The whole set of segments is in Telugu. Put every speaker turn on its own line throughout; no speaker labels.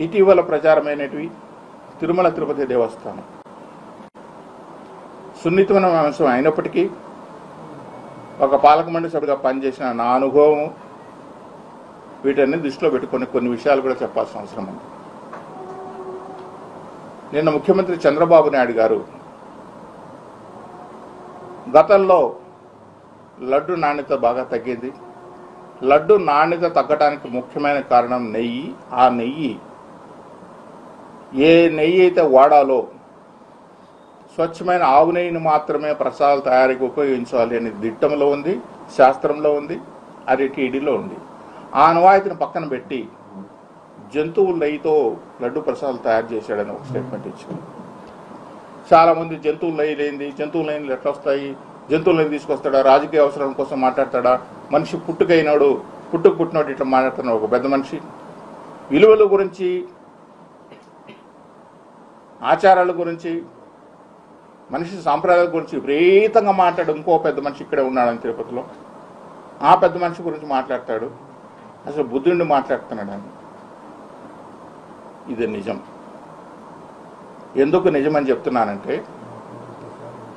ఇటీవల ప్రచారమైనవి తిరుమల తిరుపతి దేవస్థానం సున్నితమైన అంశం అయినప్పటికీ ఒక పాలక మండలి సభ్యుడిగా పనిచేసిన నా అనుభవం వీటన్ని దృష్టిలో పెట్టుకొని కొన్ని విషయాలు కూడా చెప్పాల్సిన అవసరం ఉంది. నిన్న ముఖ్యమంత్రి చంద్రబాబు నాయుడు గారు గతంలో లడ్డు నాణ్యత బాగా తగ్గింది. లడ్డు నాణ్యత తగ్గడానికి ముఖ్యమైన కారణం నెయ్యి. ఆ నెయ్యి ఏ నెయ్యి అయితే వాడాలో స్వచ్ఛమైన ఆవు నెయ్యిని మాత్రమే ప్రసాదాల తయారీకి ఉపయోగించాలి అని దిట్టంలో ఉంది, శాస్త్రంలో ఉంది, అది టీడీలో ఉంది. ఆ అనువాయితీని పక్కన పెట్టి జంతువుల నెయ్యితో లడ్డు ప్రసాదాలు తయారు చేశాడని ఒక స్టేట్మెంట్ ఇచ్చింది. చాలామంది జంతువుల నెయ్యి లేనిది, జంతువుల నెయ్యిలు ఎట్లా వస్తాయి, జంతువుల నెయ్యి తీసుకొస్తాడా, రాజకీయ అవసరం కోసం మాట్లాడతాడా, మనిషి పుట్టుకైనాడు పుట్టినోడు ఇట్లా మాట్లాడుతున్నాడు ఒక పెద్ద మనిషి. విలువల గురించి, ఆచారాల గురించి, మనిషి సాంప్రదాయాల గురించి విపరీతంగా మాట్లాడు ఇంకో పెద్ద మనిషి ఇక్కడే ఉన్నాడని తిరుపతిలో. ఆ పెద్ద మనిషి గురించి మాట్లాడతాడు. అసలు బుద్ధుడిని మాట్లాడుతున్నాడు అని. ఇది నిజం. ఎందుకు నిజమని చెప్తున్నానంటే,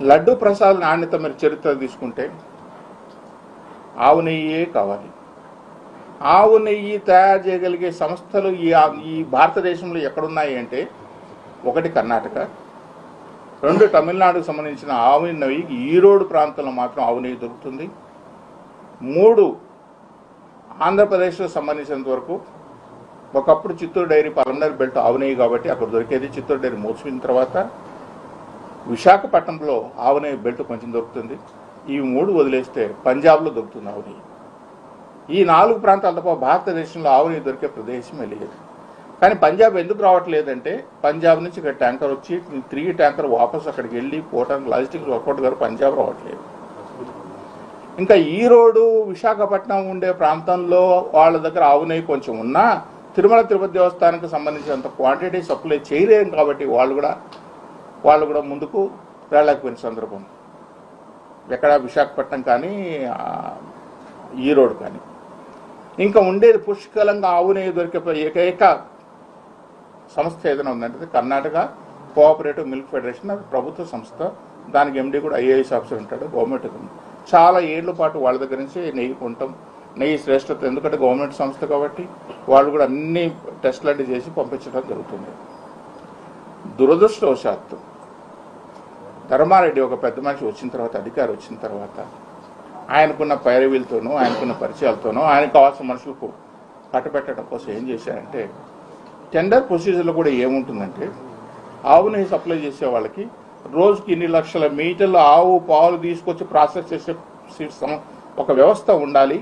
లడ్డు ప్రసాద్ నాణ్యత మీరు చరిత్ర తీసుకుంటే ఆవు నెయ్యే కావాలి. ఆవు నెయ్యి తయారు చేయగలిగే సంస్థలు ఈ భారతదేశంలో ఎక్కడున్నాయి అంటే, ఒకటి కర్ణాటక, రెండు తమిళనాడుకు సంబంధించిన ఆవు నెయ్యి ఈరోడు ప్రాంతంలో మాత్రం ఆవు నెయ్యి దొరుకుతుంది. మూడు ఆంధ్రప్రదేశ్లో సంబంధించినంత వరకు ఒకప్పుడు చిత్తూరు డైరీ పల్మనరీ బెల్ట్ ఆవు నెయ్యి కాబట్టి అక్కడ దొరికేది. చిత్తూరు డైరీ మూసిపోయిన తర్వాత విశాఖపట్నంలో ఆవు నెయ్యి బెల్ట్ కొంచెం దొరుకుతుంది. ఈ మూడు వదిలేస్తే పంజాబ్లో దొరుకుతుంది ఆవు నెయ్యి. ఈ నాలుగు ప్రాంతాల తప్ప భారతదేశంలో ఆవు నెయ్యి దొరికే ప్రదేశమే లేదు. కానీ పంజాబ్ ఎందుకు రావట్లేదంటే, పంజాబ్ నుంచి ఇక్కడ ట్యాంకర్ వచ్చి తిరిగి ట్యాంకర్ వాపసు అక్కడికి వెళ్ళి పోవడానికి లాజిస్టిక్స్ వర్కౌట్ గారు పంజాబ్ రావట్లేదు. ఇంకా ఈరోడు విశాఖపట్నం ఉండే ప్రాంతంలో వాళ్ళ దగ్గర ఆవు నెయ్యి కొంచెం ఉన్నా తిరుమల తిరుపతి దేవస్థానానికి సంబంధించినంత క్వాంటిటీ సప్లై చేయలేం కాబట్టి వాళ్ళు కూడా ముందుకు వెళ్ళకపోయిన సందర్భం ఎక్కడ విశాఖపట్నం కానీ ఈరోడు కానీ. ఇంకా ఉండేది పుష్కలంగా ఆవు నెయ్యి దొరికే ఏకైక సంస్థ ఏదైనా ఉందంటే కర్ణాటక కోఆపరేటివ్ మిల్క్ ఫెడరేషన్. అది ప్రభుత్వ సంస్థ. దానికి ఎండీ కూడా ఐఏఎస్ ఆఫీసర్ ఉంటాడు. గవర్నమెంట్ చాలా ఏళ్ల పాటు వాళ్ళ దగ్గర నుంచి నెయ్యి కొంటాం. నెయ్యి శ్రేష్టత, ఎందుకంటే గవర్నమెంట్ సంస్థ కాబట్టి వాళ్ళు కూడా అన్ని టెస్టులన్నీ చేసి పంపించడం జరుగుతుంది. దురదృష్టవశాత్తు ధర్మారెడ్డి ఒక పెద్ద మనిషి వచ్చిన తర్వాత, అధికారి వచ్చిన తర్వాత, ఆయనకున్న పైరవీలతోనూ ఆయనకున్న పరిచయాలతోనూ ఆయనకు కావాల్సిన మనుషులకు కట్టబెట్టడం కోసం ఏం చేశారంటే, టెండర్ ప్రొసీజర్లో కూడా ఏముంటుందంటే, ఆవు నెయ్యి సప్లై చేసే వాళ్ళకి రోజుకి ఇన్ని లక్షల మీటర్లు ఆవు పాలు తీసుకొచ్చి ప్రాసెస్ చేసే ఒక వ్యవస్థ ఉండాలి.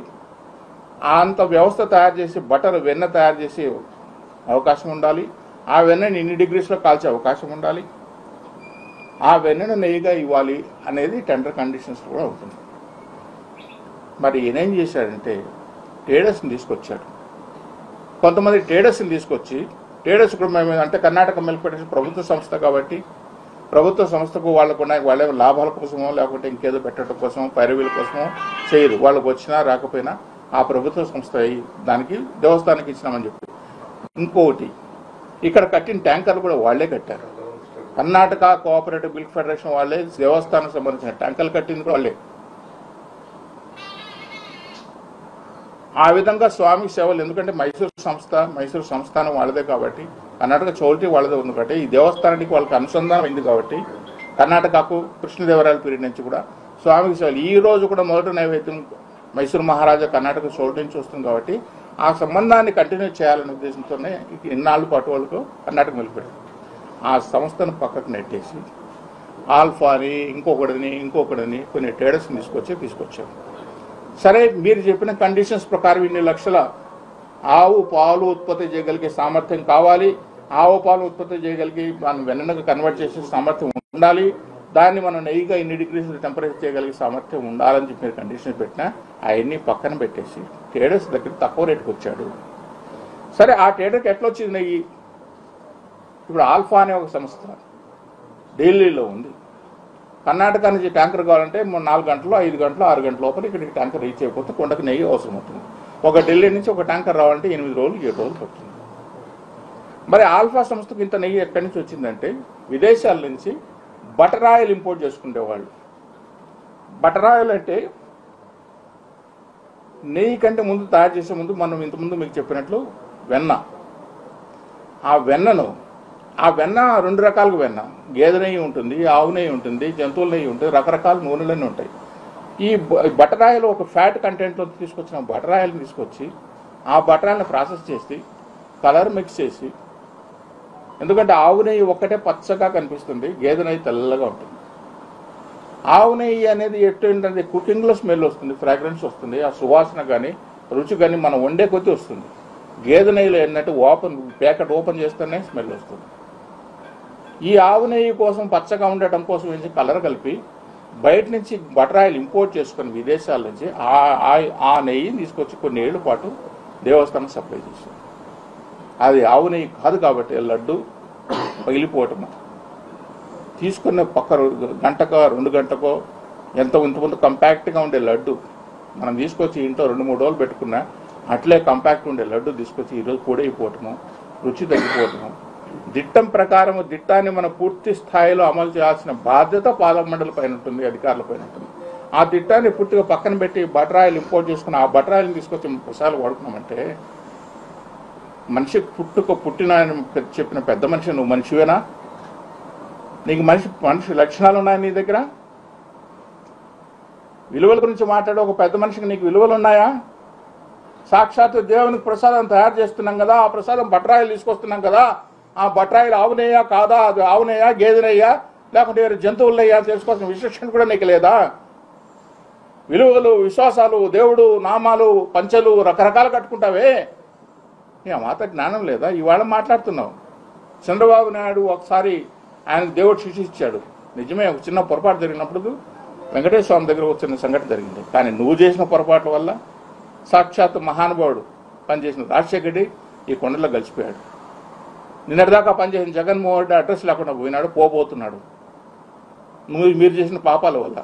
అంత వ్యవస్థ తయారు చేసి బటర్ వెన్న తయారు చేసే అవకాశం ఉండాలి. ఆ వెన్నని ఇన్ని డిగ్రీస్లో కాల్చే అవకాశం ఉండాలి. ఆ వెన్నను నెయ్యిగా ఇవ్వాలి అనేది టెండర్ కండిషన్స్ కూడా ఉంటుంది. మరి ఈయనేం చేశాడంటే, ట్రేడర్స్ని తీసుకొచ్చాడు. కొంతమంది ట్రేడర్స్ని తీసుకొచ్చి, ట్రేడర్స్ కూడా మేము అంటే కర్ణాటక మిల్క్ ఫెడరేషన్ ప్రభుత్వ సంస్థ కాబట్టి ప్రభుత్వ సంస్థకు వాళ్ళకున్న వాళ్ళే లాభాల కోసమో లేకుంటే ఇంకేదో పెట్టడం కోసమో పైరవీల కోసమో చేయరు. వాళ్ళకు వచ్చినా రాకపోయినా ఆ ప్రభుత్వ సంస్థ దానికి దేవస్థానానికి ఇచ్చినామని చెప్పి. ఇంకొకటి, ఇక్కడ కట్టిన ట్యాంకర్లు కూడా వాళ్లే కట్టారు. కర్ణాటక కోఆపరేటివ్ మిల్క్ ఫెడరేషన్ వాళ్ళే దేవస్థానానికి సంబంధించిన ట్యాంకర్లు కట్టింది కూడా వాళ్ళే. ఆ విధంగా స్వామి సేవలు, ఎందుకంటే మైసూరు సంస్థానం వాళ్ళదే కాబట్టి, కర్ణాటక చౌల్టీ వాళ్ళదే ఉంది కాబట్టి, ఈ దేవస్థానానికి వాళ్ళకి అనుసంధానం అయింది కాబట్టి, కర్ణాటకకు కృష్ణదేవరాయల పీరియడ్ నుంచి కూడా స్వామికి సేవలు. ఈ రోజు కూడా మొదటి నైవేద్యం మైసూరు మహారాజా కర్ణాటక చౌల్టీ నుంచి వస్తుంది కాబట్టి ఆ సంబంధాన్ని కంటిన్యూ చేయాలనే ఉద్దేశంతోనే ఇన్నాళ్ళ పాటు వాళ్ళకు కర్ణాటక నిలిపారు. ఆ సంస్థను పక్కకు నెట్టేసి ఆల్ఫాని ఇంకొకటిని కొన్ని ట్రేడర్స్ని తీసుకొచ్చారు. సరే, మీరు చెప్పిన కండిషన్స్ ప్రకారం ఇన్ని లక్షల ఆవు పాలు ఉత్పత్తి చేయగలిగే సామర్థ్యం కావాలి, ఆవు పాలు ఉత్పత్తి చేయగలిగి మనం వెన్నకు కన్వర్ట్ చేసే సామర్థ్యం ఉండాలి, దాన్ని మనం నెయ్యిగా ఇన్ని డిగ్రీస్ టెంపరేచర్ చేయగలిగే సామర్థ్యం ఉండాలని చెప్పి మీరు కండిషన్ పెట్టినా అవన్నీ పక్కన పెట్టేసి ట్రేడర్స్ దగ్గర తక్కువ రేటుకి వచ్చాడు. సరే, ఆ ట్రేడర్కి ఎట్లా వచ్చింది నెయ్యి? ఇప్పుడు ఆల్ఫా అనే ఒక సంస్థ ఢిల్లీలో ఉంది. కర్ణాటక నుంచి ట్యాంకర్ కావాలంటే 4 గంటలు 5 గంటలు 6 గంటల లోపల ఇక్కడికి ట్యాంకర్ రీచ్ అయిపోతే కొండకు నెయ్యి అవసరం అవుతుంది. ఒక ఢిల్లీ నుంచి ఒక ట్యాంకర్ రావాలంటే 8 రోజులు 7 రోజులు పడుతుంది. మరి ఆల్ఫా సంస్థకు ఇంత నెయ్యి ఎక్కడి నుంచి వచ్చిందంటే విదేశాల నుంచి బటర్ ఆయిల్ ఇంపోర్ట్ చేసుకునేవాళ్ళు. బటర్ ఆయిల్ అంటే నెయ్యి కంటే ముందు తయారు చేసే ముందు మనం ఇంతకుముందు మీకు చెప్పినట్లు వెన్న. ఆ వెన్న 2 రకాలుగా వెన్న, గేదె నెయ్యి ఉంటుంది, ఆవు నెయ్యి ఉంటుంది, జంతువుల నెయ్యి ఉంటుంది, రకరకాల నూనెలన్నీ ఉంటాయి. ఈ బటర్ ఆయిల్ ఒక ఫ్యాట్ కంటెంట్లో తీసుకొచ్చిన బటర్ ఆయిల్ని తీసుకొచ్చి ఆ బటర్ ఆయిల్ని ప్రాసెస్ చేసి కలర్ మిక్స్ చేసి, ఎందుకంటే ఆవు నెయ్యి ఒక్కటే పచ్చగా కనిపిస్తుంది, గేదె నెయ్యి తెల్లగా ఉంటుంది. ఆవు నెయ్యి అనేది ఏంటంటే కుకింగ్లో స్మెల్ వస్తుంది, ఫ్రాగ్రెన్స్ వస్తుంది, ఆ సువాసన కానీ రుచి కానీ మనం వండే కొద్దీ వస్తుంది. గేదె నెయ్యిలో ఏంటంటే ప్యాకెట్ ఓపెన్ చేస్తేనే స్మెల్ వస్తుంది. ఈ ఆవు నెయ్యి కోసం పచ్చగా ఉండటం కోసం ఏంటి కలర్ కలిపి బయట నుంచి బటర్ ఆయిల్ ఇంపోర్ట్ చేసుకుని విదేశాల నుంచి ఆ నెయ్యిని తీసుకొచ్చి కొన్ని ఏళ్ల పాటు దేవస్థానం సప్లై చేశారు. అది ఆవు నెయ్యి కాదు కాబట్టి లడ్డు పగిలిపోవటం. తీసుకున్న పక్క గంటకో 2 గంటకో ఇంతకుముందు కంపాక్ట్గా ఉండే లడ్డు మనం తీసుకొచ్చి ఇంట్లో 2-3 రోజులు పెట్టుకున్నా అట్లే కంపాక్ట్ ఉండే లడ్డు తీసుకొచ్చి ఈరోజు పొడైపోవటము, రుచి తగ్గిపోవటము. దిట్టం ప్రకారం దిట్టాన్ని మనం పూర్తి స్థాయిలో అమలు చేయాల్సిన బాధ్యత పాలక మండలి పైన ఉంటుంది, అధికారుల పైన ఉంటుంది. ఆ దిట్టాన్ని పూర్తిగా పక్కన పెట్టి బటర్ ఆయిల్ ఇంపోర్ట్ చేసుకుని ఆ బటర్ ఆయిల్ని తీసుకొచ్చి 30 సార్లు వాడుకున్నామంటే మనిషి పుట్టిన చెప్పిన పెద్ద మనిషి నువ్వు మనిషివేనా? నీకు మనిషి లక్షణాలు ఉన్నాయి నీ దగ్గర? విలువల గురించి మాట్లాడే ఒక పెద్ద మనిషికి నీకు విలువలు ఉన్నాయా? సాక్షాత్ దేవునికి ప్రసాదం తయారు చేస్తున్నాం కదా, ఆ ప్రసాదం బటర్ ఆయిల్ తీసుకొస్తున్నాం కదా, ఆ బటర్ ఆయిల్ ఆవునేయా కాదా, అది ఆవునేయా గేదెనయ్యా లేకుంటే జంతువులయ్యా తెలుసుకోవాల్సిన విశేషణ కూడా నీకు లేదా? విలువలు, విశ్వాసాలు, దేవుడు నామాలు, పంచలు రకరకాలు కట్టుకుంటావే, నీ మాత జ్ఞానం లేదా? ఇవాళ మాట్లాడుతున్నావు. చంద్రబాబు నాయుడు ఒకసారి ఆయనకు దేవుడు శిక్ష ఇచ్చాడు, నిజమే. ఒక చిన్న పొరపాటు జరిగినప్పుడు వెంకటేశ్వర స్వామి దగ్గర ఒక చిన్న సంఘటన జరిగింది. కానీ నువ్వు చేసిన పొరపాట్ల వల్ల సాక్షాత్ మహానుభావుడు పనిచేసిన రాజశేఖర రెడ్డి ఈ కొండలో గలిచిపోయాడు. నిన్నటిదాకా పనిచేసిన జగన్మోహన్ రెడ్డి అడ్రస్ లేకుండా పోయినాడు, పోబోతున్నాడు మీరు చేసిన పాపాల వల్ల.